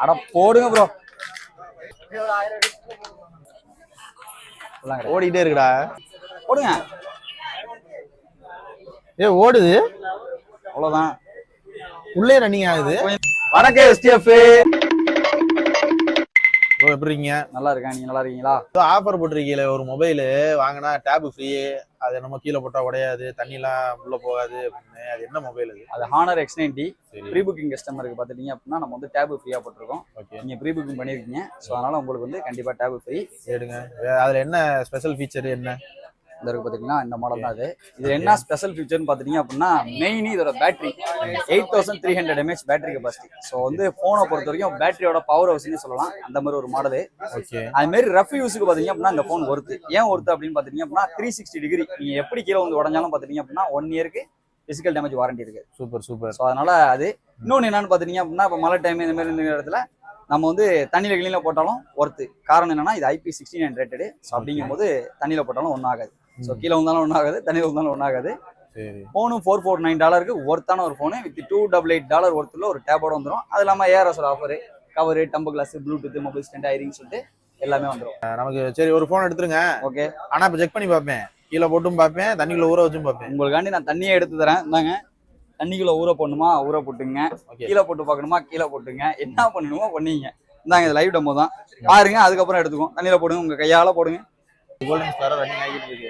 அட போடுங்க ப்ரோ. ஓடிட்டே இருக்குடா. போடுங்க. ஓடுது. அவ்வளவுதான். உள்ளே ரன்னிங் ஆகுது. வணக்கம் எஸ்டிஎஃப். எப்படி இருக்கீங்க? நல்லா இருக்கேன். நீங்க நல்லா இருக்கீங்களா? ஆஃபர் போட்டிருக்கீங்களே ஒரு மொபைல் வாங்கினா டேப் ஃப்ரீ, அது நம்ம கீழே போட்டா உடையாது, தண்ணிலாம் உள்ள போகாது அப்படின்னு. அது என்ன மொபைல் அது? அது ஹானர் X90. ப்ரீ புக்கிங் கஸ்டமருக்கு பார்த்துட்டீங்க அப்படின்னா நம்ம வந்து டேப் ஃப்ரீயா போட்டிருக்கோம். நீங்க ப்ரீ புக்கிங் பண்ணிருக்கீங்க, ஸோ அதனால உங்களுக்கு வந்து கண்டிப்பா டேப் ஃப்ரீ. எடுங்க. அதுல என்ன ஸ்பெஷல் ஃபீச்சர் என்ன? இந்த இருக்கு பாத்தீங்கன்னா இந்த மாடல் தான் அது. இது என்ன ஸ்பெஷல் ஃபீச்சர்னு பாத்தீங்க அப்படின்னா மெயின் இதோட battery 8300 mAh battery capacity. So வந்து போனை பொறுத்த வரைக்கும் பேட்டரியோட பவர் ஹவுஸ்னு சொல்லலாம். அந்த மாதிரி ஒரு மாடல். அது மாதிரி ரஃப் யூஸுக்கு பாத்தீங்க அப்படின்னா இந்த போன் ஒர்த்து. ஏன் ஒர்த்து அப்படின்னு பாத்தீங்க அப்படின்னா 360 டிகிரி நீங்க எப்படி கீழே வந்து உடஞ்சாலும் பாத்தீங்க அப்படின்னா 1 இயருக்கு பிசிக்கல் டேமேஜ் வாரண்டி இருக்கு. Super super. ஸோ அதனால அது இன்னொன்று என்னன்னு பாத்தீங்க அப்படின்னா இப்போ மழை டைம் இந்த மாதிரி இந்த இடத்துல நம்ம வந்து தண்ணியில கிளியில போட்டாலும் ஒர்த்து. காரணம் என்னன்னா இது IP69 ரேட்டடு. ஸோ அப்படிங்கும்போது தண்ணியில போட்டாலும் ஒன்றும் ஆகாது. ஸோ கீழே வந்தாலும் ஒன்றும் ஆகாது, தண்ணியில் வந்தாலும் ஒன்றும் ஆகாது. ஃபோனும் $449 ஒர்த்தான ஒரு ஃபோனு வித் $288 ஒர்த்துல ஒரு டேபோட வந்துடும். அது இல்லாமல் ARS offer, cover, tempered glass, Bluetooth, mobile stand, ஐரிங் சொல்லிட்டு எல்லாமே வந்துடும் நமக்கு. சரி ஒரு ஃபோன் எடுத்துருங்க. ஓகே. ஆனால் இப்போ செக் பண்ணி பார்ப்பேன், கீழே போட்டும் பார்ப்பேன், தண்ணிக்குள்ள ஊற வச்சும் பார்ப்பேன். உங்களுக்காண்டி நான் தண்ணியே எடுத்து தரேன். இந்தாங்க, தண்ணிக்குள்ள ஊற போடணுமா ஊற போட்டுங்க, கீழே போட்டு பார்க்கணுமா கீழே போட்டுங்க, என்ன பண்ணணுமோ பண்ணீங்க. இந்தாங்க இது லைவ் டெமோ தான், பாருங்க. அதுக்கப்புறம் எடுத்துக்கோம். தண்ணியில போடுங்க, உங்க கையால போடுங்க. கோல்டன் ஸ்பேரா ரன்னிங் ஆகிட்டு இருக்கு.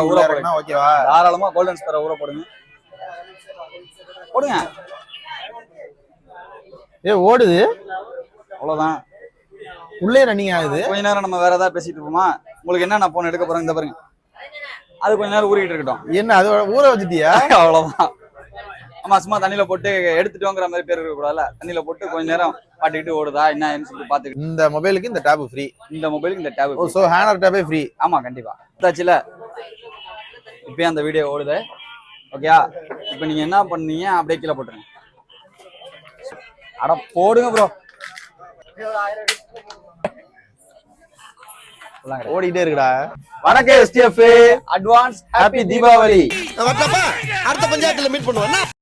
ஊற போடுங்க. ஓகேவா? தாராளமா கோல்டன் ஸ்பேரா ஊற போடுங்க. போடுங்க. ஓடுது. அவ்வளவுதான். உள்ளே ரன்னிங் ஆகுது. கொஞ்ச நேரம் நம்ம வேற ஏதாவது பேசிட்டு இருப்போமா? உங்களுக்கு என்ன நான் போன் எடுக்க போறேன், இந்த பாருங்க. அது கொஞ்ச நேரம் ஊறிக்கிட்டு இருக்கட்டும். என்ன அது ஊற வச்சுட்டியா? அவ்வளவுதான். ஆமா, சும்மா தண்ணியில போட்டு எடுத்துட்டோங்கிற மாதிரி பேர் இருக்க கூடாதுல. தண்ணியில போட்டு கொஞ்ச நேரம் பாட்டுக்கிட்டு ஓடுதா என்னன்னு சொல்லி பாத்துக்கிட்டு. இந்த மொபைலுக்கு இந்த டேப் ஃப்ரீ. இந்த மொபைலுக்கு இந்த டேப். சோ ஹேனர் டேபே ஃப்ரீ. ஆமா கண்டிப்பா. தாச்சுல இப்பயே அந்த வீடியோ ஓடுது. ஓகேயா? இப்போ நீங்க என்ன பண்ணீங்க, அப்படியே கீழே போட்டுருங்க. அட போடுங்க ப்ரோ. ஓடிட்டே இருக்குடா. வணக்கம் எஸ்டிஎஃப். Advance happy Deepavali. அடுத்த பஞ்சாயத்துல மீட் பண்ணுவோம்.